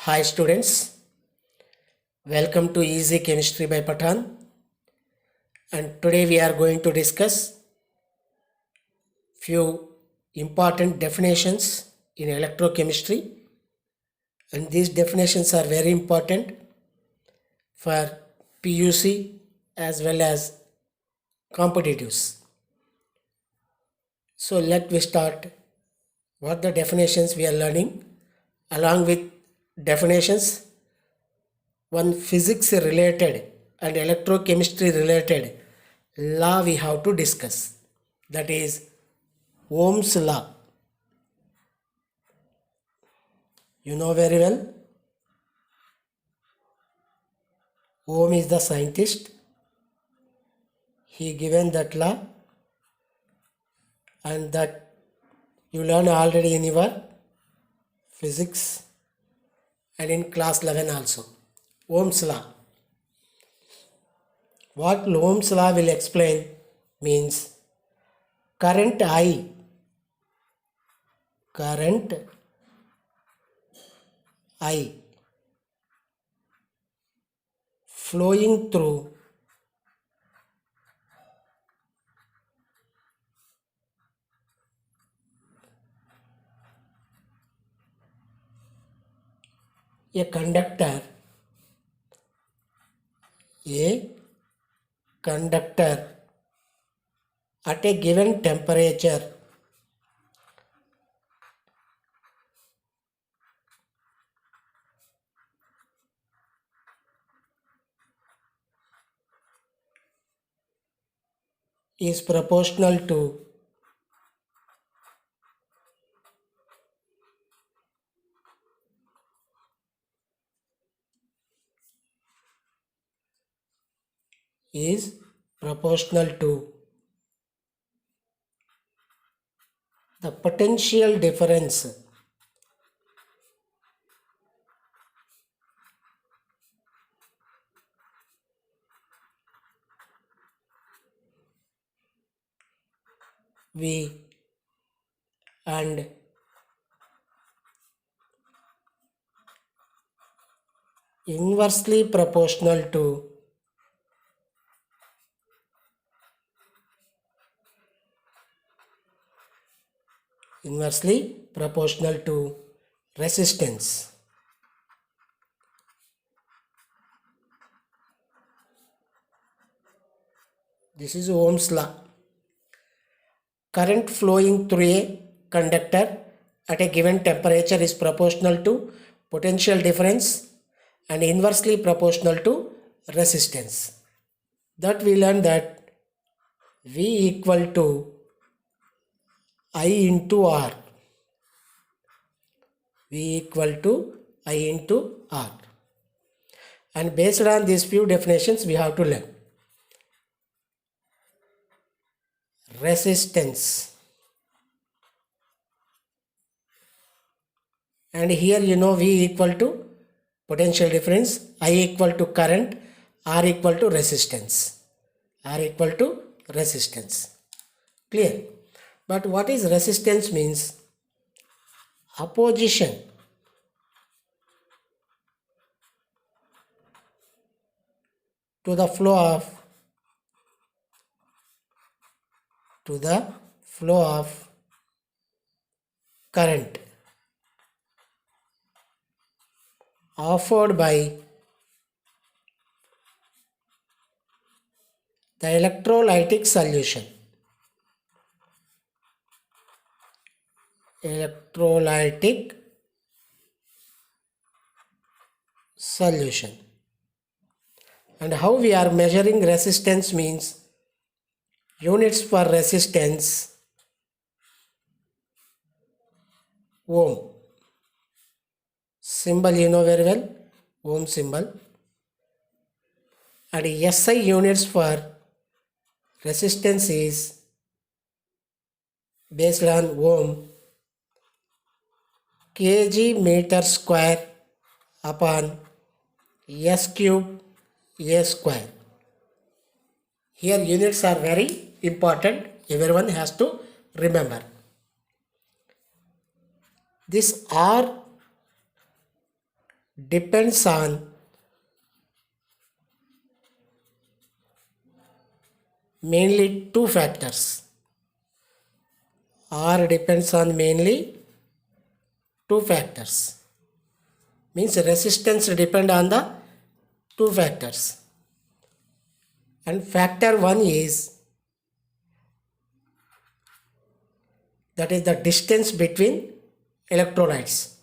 Hi students, welcome to Easy Chemistry by Pathan, and today we are going to discuss few important definitions in electrochemistry, and these definitions are very important for PUC as well as competitives. So let me start what the definitions we are learning. Along with definitions, one physics related and electrochemistry related law we have to discuss, that is Ohm's law. You know very well, Ohm is the scientist. He given that law, and that you learn already in your physics and in class 11 also. Ohm's law. What Ohm's law will explain means current I flowing through a conductor at a given temperature is proportional to the potential difference V and inversely proportional to resistance. This is Ohm's law. Current flowing through a conductor at a given temperature is proportional to potential difference and inversely proportional to resistance. That we learn that V equal to I into R. V equal to I into R. And based on these few definitions, we have to learn resistance. And here you know V equal to potential difference, I equal to current, R equal to resistance. Clear? But what is resistance means? Opposition to the flow of current offered by the electrolytic solution. And how we are measuring resistance means units for resistance ohm. Symbol you know very well, ohm symbol. And SI units for resistance is based on ohm, kg meter square upon S cube A square. Here units are very important, everyone has to remember. This R depends on mainly two factors. R depends on mainly two factors. Means resistance depend on the two factors. And factor one is, that is the distance between electrolytes.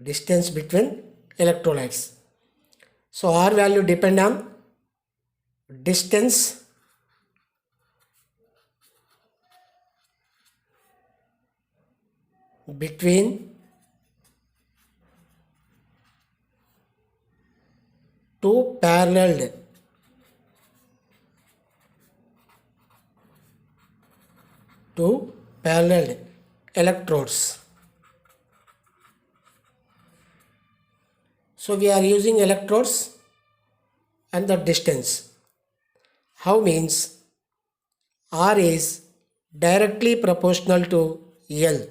Distance between electrolytes. So R value depend on distance between two parallel electrodes. So we are using electrodes and the distance. How means R is directly proportional to L.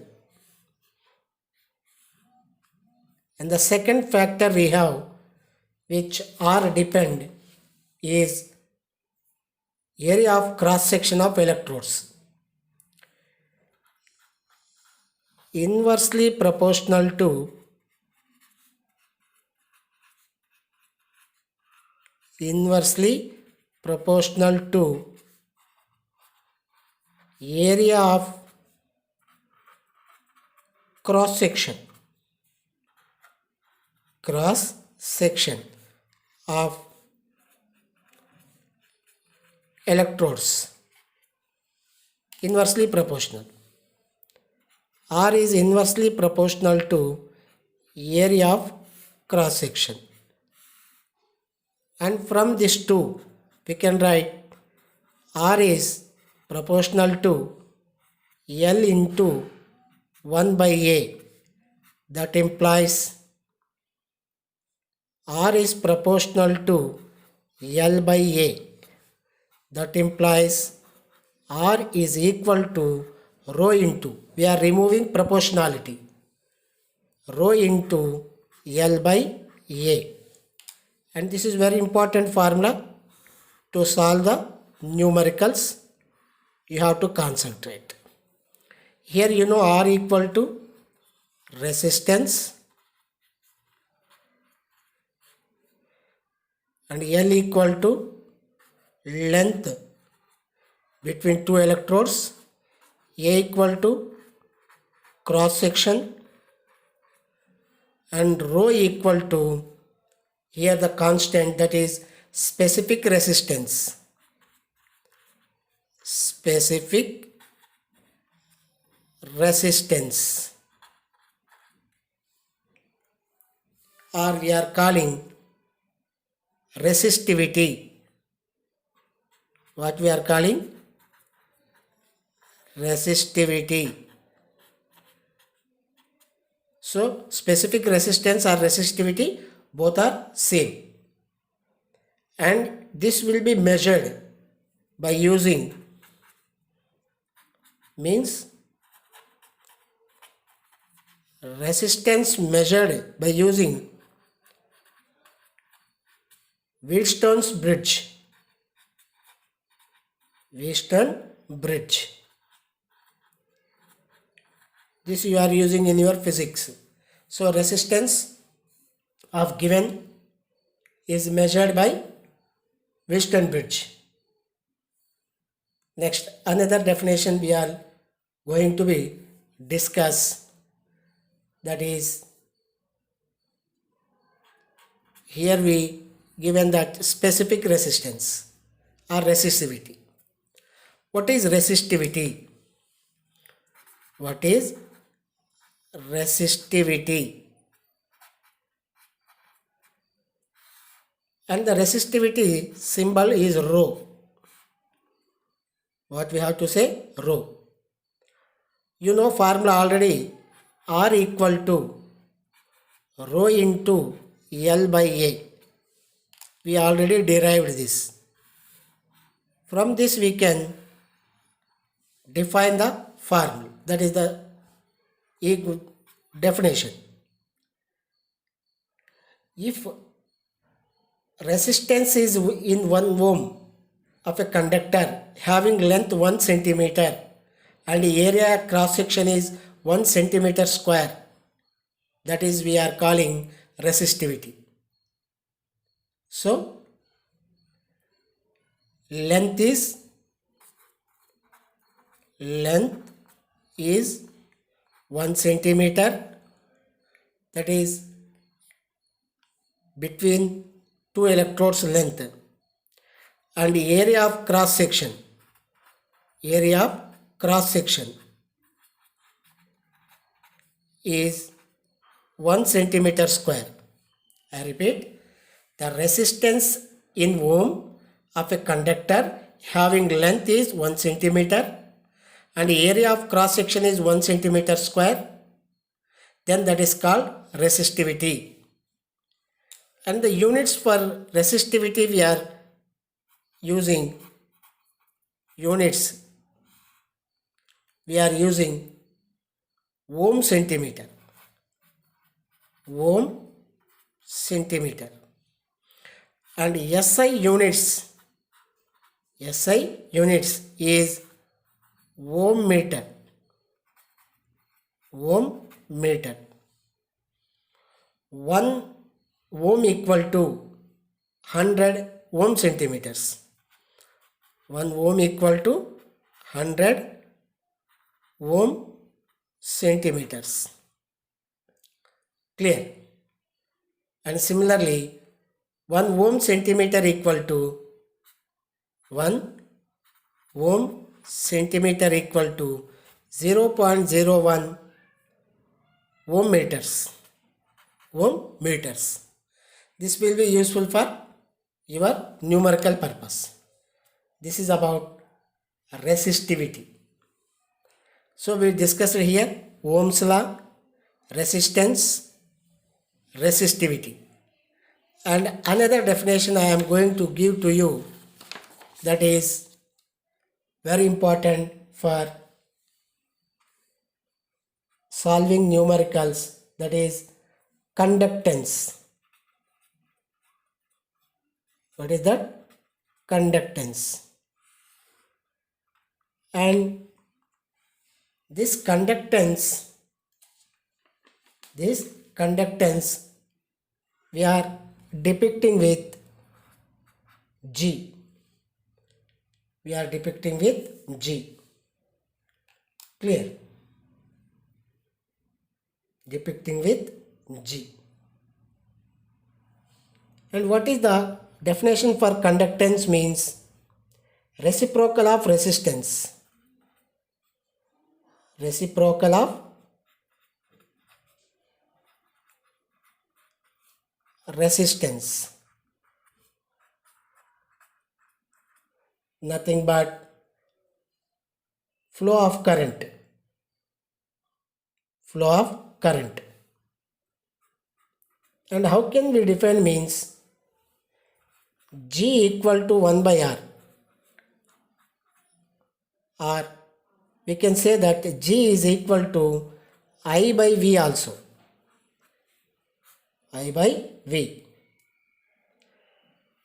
And the second factor we have which R depend is area of cross section of electrodes. Inversely proportional to area of cross section of electrodes. Inversely proportional. R is inversely proportional to area of cross section. And from this two, we can write R is proportional to L into 1 by A. That implies R is proportional to L by A. That implies R is equal to rho into, we are removing proportionality, rho into L by A. And this is very important formula to solve the numericals. You have to concentrate. Here you know R equal to resistance and L equal to length between two electrodes, A equal to cross section, and rho equal to, here the constant, that is specific resistance. Specific resistance, or we are calling resistivity. What we are calling? Resistivity. So specific resistance or resistivity, both are same. And this will be measured by using, means resistance measured by using Wheatstone's bridge. Wheatstone bridge. This you are using in your physics. So resistance of given is measured by Wheatstone bridge. Next, another definition we are going to be discuss, that is, here we given that specific resistance or resistivity. What is resistivity? What is resistivity? And the resistivity symbol is rho. What we have to say? Rho. You know formula already, R equal to rho into L by A. We already derived this. From this we can define the formula, that is the definition. If resistance is in 1 ohm of a conductor having length 1 centimeter and area cross section is 1 centimeter square, that is we are calling resistivity. So length is 1 centimeter, that is between two electrodes length, and area of cross section is 1 centimeter square. I repeat, the resistance in ohm of a conductor having length is 1 centimeter and area of cross section is 1 centimeter square, then that is called resistivity. And the units for resistivity, we are using units, we are using ohm centimeter, and SI units is ohm meter. 1 ohm equal to 100 ohm centimeters. 1 ohm equal to 100 ohm centimeters. Clear? And similarly, 1 ohm centimeter equal to 1 ohm centimeter equal to 0.01 ohm meters. This will be useful for your numerical purpose. This is about resistivity. So we discussed here Ohm's law, resistance, resistivity. And another definition I am going to give to you that is very important for solving numericals, that is conductance. What is that? Conductance. And this conductance we are depicting with G. Clear? Depicting with G. And what is the definition for conductance? Means reciprocal of resistance. Nothing but flow of current. And how can we define? Means G equal to 1 by R, or we can say that G is equal to I by V also.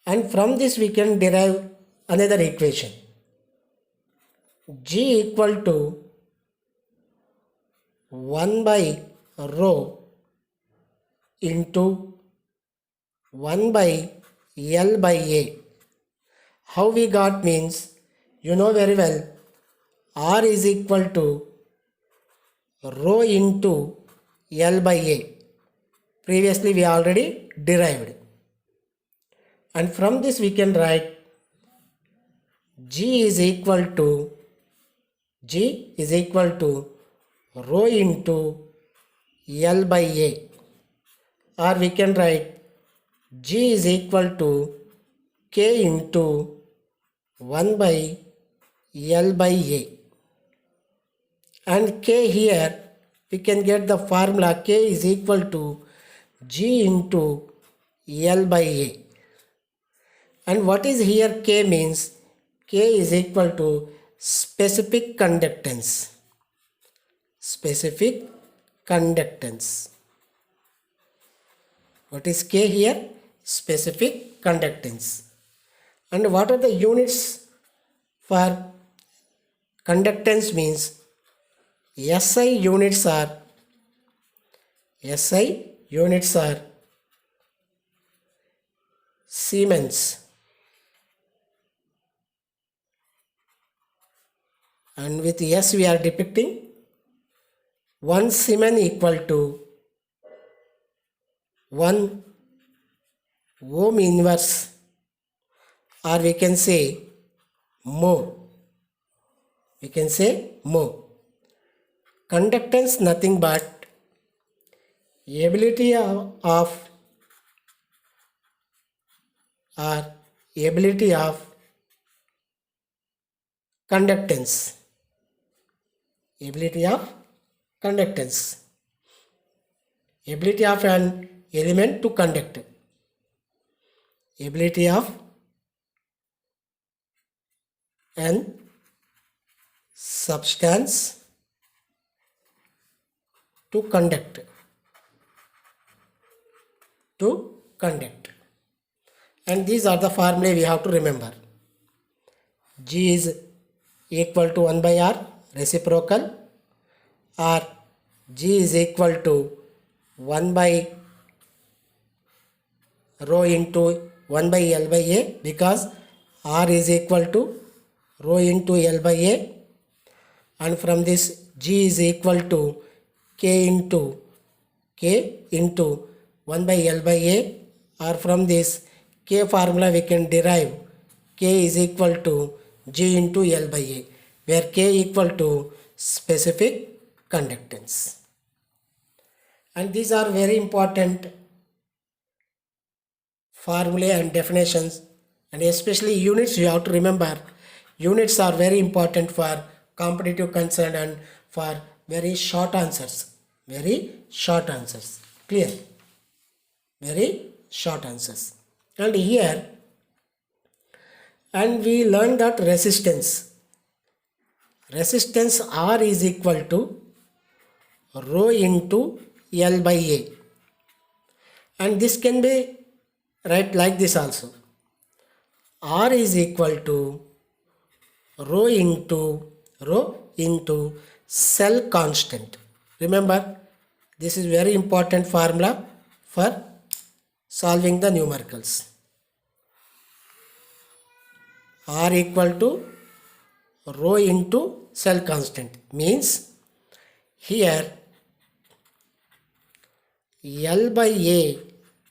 And from this we can derive another equation. G equal to 1 by rho into 1 by L by A. How we got? Means you know very well, R is equal to rho into L by A. Previously we already derived. And from this we can write G is equal to rho into L by A. Or we can write G is equal to K into 1 by L by A. And K here we can get the formula K is equal to G into L by A. And what is here K? Means K is equal to specific conductance. What is K here? Specific conductance. And what are the units for conductance means SI units are Siemens, and with S we are depicting 1 Siemens equal to 1 ohm inverse, or we can say mho. Conductance nothing but ability of conductance. Ability of an element to conduct. Ability of an substance to conduct. And these are the formulae we have to remember. G is equal to 1 by R, reciprocal, or G is equal to 1 by rho into 1 by L by A, because R is equal to rho into L by A, and from this G is equal to K into 1 by L by A, or from this K formula we can derive K is equal to G into L by A, where K equal to specific conductance. And these are very important formulae and definitions, and especially units you have to remember. Units are very important for competitive concern and for very short answers. Clear? Very short answers. And here, and we learned that resistance R is equal to rho into L by A, and this can be right like this also. R is equal to rho into cell constant. Remember, this is very important formula for solving the numericals. R equal to rho into cell constant means here L by A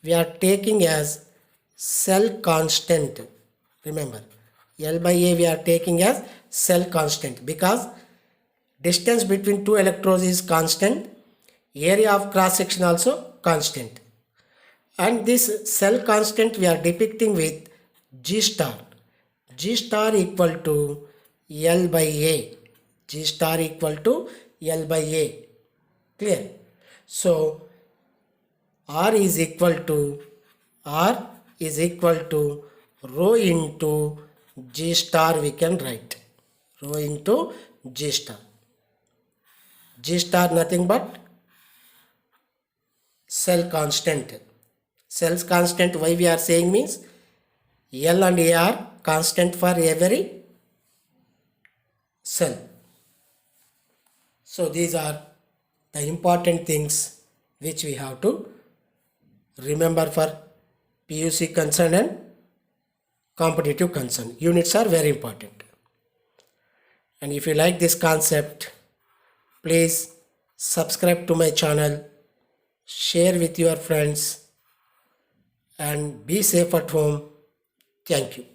we are taking as cell constant. Remember, L by A we are taking as cell constant because distance between two electrodes is constant, area of cross section also constant, and this cell constant we are depicting with G star equal to L by A. Clear? So R is equal to rho into G star, we can write rho into G star. G star nothing but cell constant. Cell's constant, why we are saying means L and A are constant for every cell. So these are the important things which we have to remember for PUC concern and competitive concern. Units are very important. And if you like this concept, please subscribe to my channel, share with your friends, and be safe at home. Thank you.